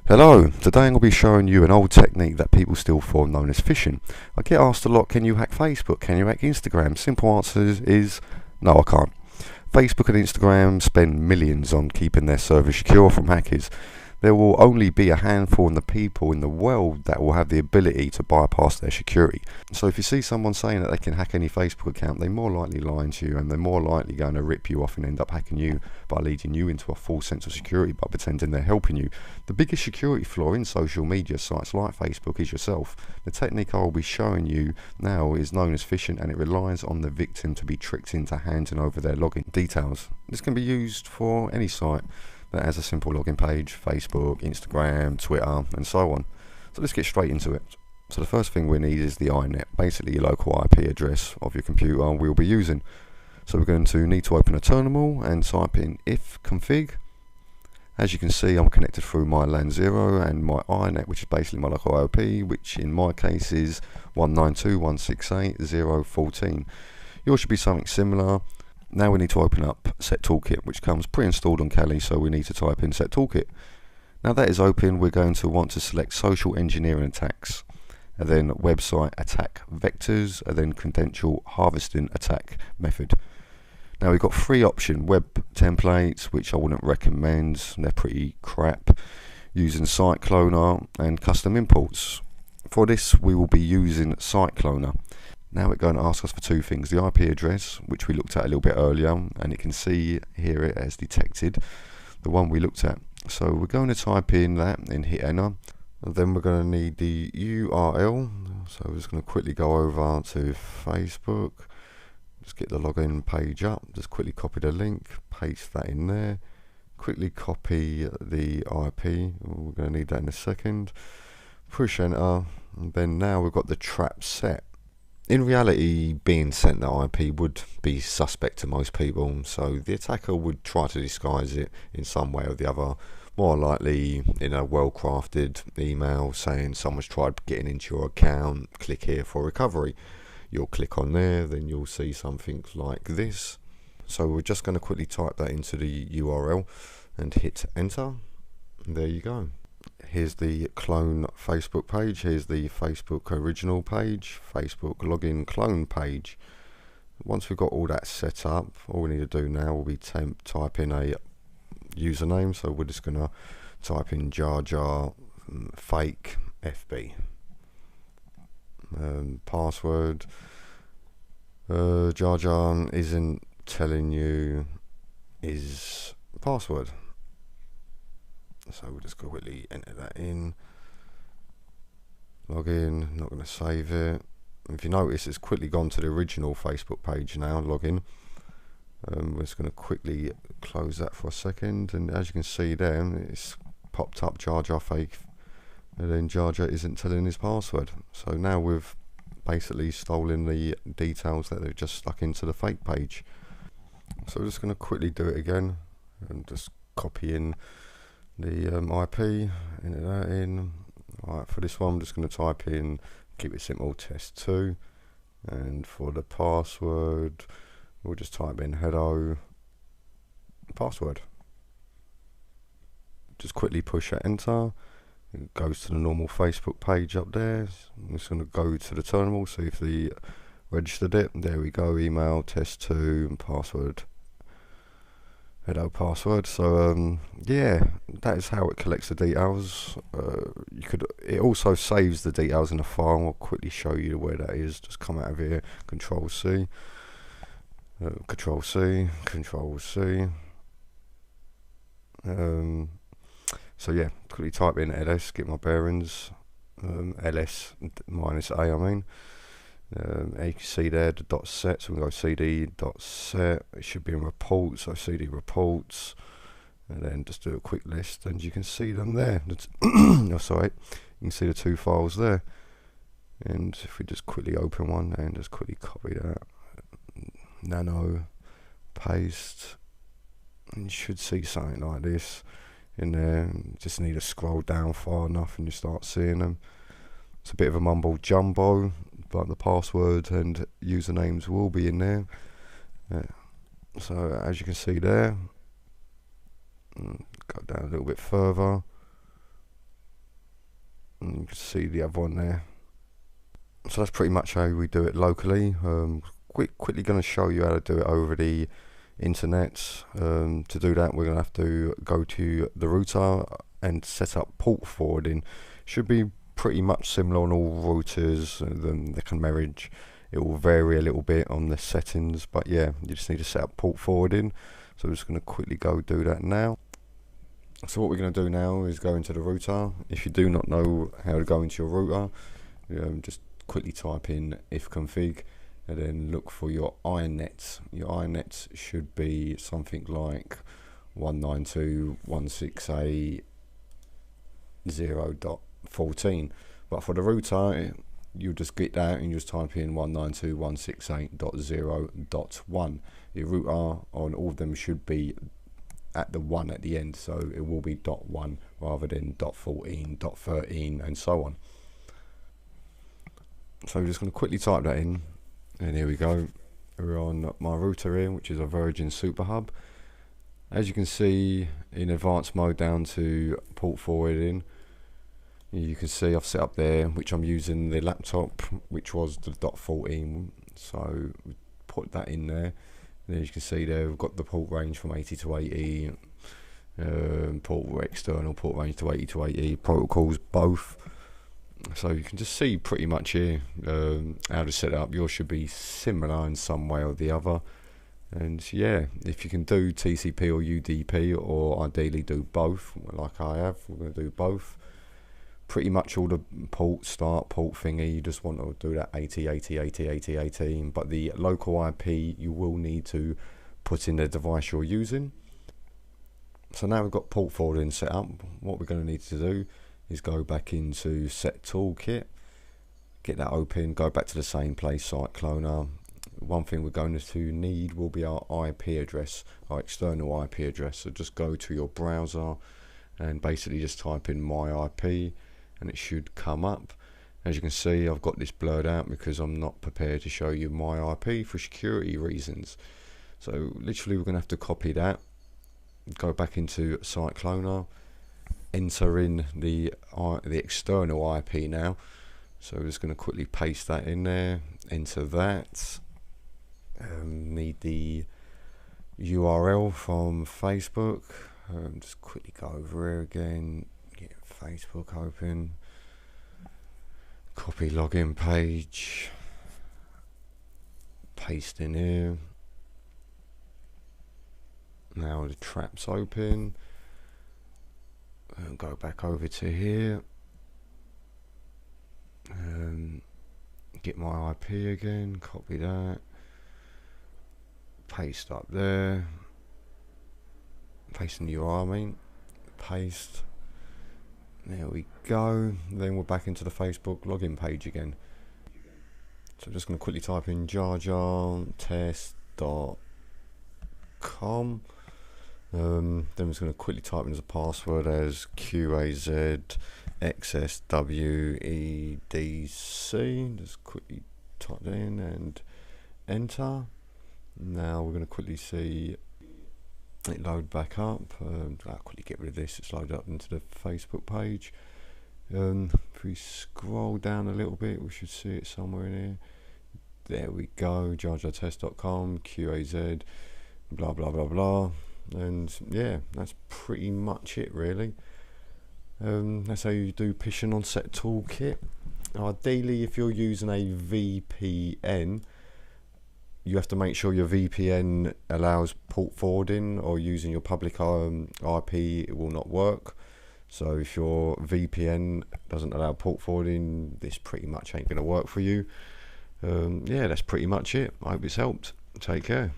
Hello, today I'm going to be showing you an old technique that people still form known as phishing. I get asked a lot, can you hack Facebook? Can you hack Instagram? Simple answer is no, I can't. Facebook and Instagram spend millions on keeping their servers secure from hackers. There will only be a handful of the people in the world that will have the ability to bypass their security. So if you see someone saying that they can hack any Facebook account, they're more likely lying to you, and they're more likely going to rip you off and end up hacking you by leading you into a false sense of security by pretending they're helping you. The biggest security flaw in social media sites like Facebook is yourself. The technique I will be showing you now is known as phishing, and it relies on the victim to be tricked into handing over their login details. This can be used for any site that has a simple login page: Facebook, Instagram, Twitter, and so on. So let's get straight into it. So the first thing we need is the iNet, basically your local IP address of your computer we'll be using. So we're going to need to open a terminal and type in ifconfig. As you can see, I'm connected through my LAN 0 and my iNet, which is basically my local IP, which in my case is 192.168.0.14. Yours should be something similar. Now we need to open up Set Toolkit, which comes pre-installed on Kali, so we need to type in Set Toolkit. Now that is open, we're going to want to select Social Engineering Attacks, and then Website Attack Vectors, and then Credential Harvesting Attack Method. Now we've got three options: web templates, which I wouldn't recommend, they're pretty crap, using Site Cloner, and custom imports. For this we will be using Site Cloner. Now it's going to ask us for two things: the IP address, which we looked at a little bit earlier, and you can see here it has detected the one we looked at. So we're going to type in that and hit enter, and then we're going to need the URL. So we're just going to quickly go over to Facebook, just get the login page up, just quickly copy the link, paste that in there, quickly copy the IP, we're going to need that in a second, push enter, and then now we've got the trap set. In reality, being sent that IP would be suspect to most people, so the attacker would try to disguise it in some way or the other, more likely in a well-crafted email saying someone's tried getting into your account, click here for recovery. You'll click on there, then you'll see something like this. So we're just going to quickly type that into the URL and hit enter, and there you go. Here's the clone Facebook page, here's the Facebook original page, Facebook login clone page. Once we've got all that set up, all we need to do now will be type in a username. So we're just going to type in jar fake FB. Password, jar isn't telling you his password. So we'll just quickly enter that in. Login, not going to save it. If you notice, it's quickly gone to the original Facebook page now, login. We're just going to quickly close that for a second, and as you can see there, it's popped up jar fake, and then jar isn't telling his password. So now we've basically stolen the details that they've just stuck into the fake page. So we're just going to quickly do it again, and just copy in the IP, enter that in. Alright, for this one I'm just going to type in, keep it simple, test2, and for the password we'll just type in hello password. Just quickly push that enter, it goes to the normal Facebook page up there. I'm just going to go to the terminal, see if they registered it. There we go, email test2 and password hello password. So yeah, that is how it collects the details. It also saves the details in a file. I'll quickly show you where that is. Just come out of here, Control C, Control C, Control C. So yeah, quickly type in ls, get my bearings, ls minus a, I mean. You can see there the dot set, so we go cd dot set. It should be in reports, so cd reports, and then just do a quick list, and you can see them there. Oh, sorry, you can see the two files there. And if we just quickly open one and just quickly copy that, nano, paste, and you should see something like this in there. Just need to scroll down far enough and you start seeing them. It's a bit of a mumble jumbo, but the password and usernames will be in there. So as you can see there, go down a little bit further, And you can see the other one there. So that's pretty much how we do it locally. Quickly going to show you how to do it over the internet. To do that, we're going to have to go to the router and set up port forwarding. Should be pretty much similar on all routers. They can marriage. It will vary a little bit on the settings, but yeah, you just need to set up port forwarding. So I'm just going to quickly go do that now. So what we're going to do now is go into the router. If you do not know how to go into your router, just quickly type in ifconfig and then look for your iNet. Your iNet should be something like 192.168.0.14, but for the router you just get that and you just type in 192.168.0.1. Your router on all of them should be at the 1 at the end, so it will be .1 rather than .14, .13 and so on. So we're just going to quickly type that in, and here we go. We're on my router here, which is a Virgin Super Hub. As you can see, in advanced mode down to port forwarding, you can see I've set up there, which I'm using the laptop, which was the .14, so we put that in there. And as you can see there, we've got the port range from 80 to 80, external port range to 80 to 80, protocols both. So you can just see pretty much here how to set it up. Yours should be similar in some way or the other. And yeah, if you can do TCP or UDP, or ideally do both, like I have, we're going to do both. Pretty much all the port start, port thingy, you just want to do that 80, 80, 80, 80, 18. But the local IP, you will need to put in the device you're using. So now we've got port forwarding set up. What we're going to need to do is go back into set toolkit, get that open, go back to the same place, site cloner. One thing we're going to need will be our IP address, our external IP address. So just go to your browser and basically just type in my IP and it should come up. As you can see, I've got this blurred out because I'm not prepared to show you my IP for security reasons. So literally we're going to have to copy that, go back into site cloner, enter in the external IP now. So we're just going to quickly paste that in there, enter that. Need the URL from Facebook. Just quickly go over here again, get Facebook open, copy login page, paste in here. Now the trap's open. Go back over to here, get my IP again, copy that, paste up there, paste in the URL, I mean, paste, there we go. Then we're back into the Facebook login page again. So I'm just going to quickly type in jarjartest.com. Then I'm just going to quickly type in as a password as QAZXSWEDC. Just quickly type that in and enter. Now we're going to quickly see it load back up. I'll quickly get rid of this. It's loaded up into the Facebook page. If we scroll down a little bit, we should see it somewhere in here. There we go. jarjartest.com, QAZ, blah blah blah blah. And yeah, that's pretty much it really. That's how you do Pishing on Set Toolkit. Ideally, if you're using a VPN, you have to make sure your VPN allows port forwarding, or using your public IP it will not work. So if your VPN doesn't allow port forwarding, this pretty much ain't going to work for you. Yeah, that's pretty much it. I hope it's helped. Take care.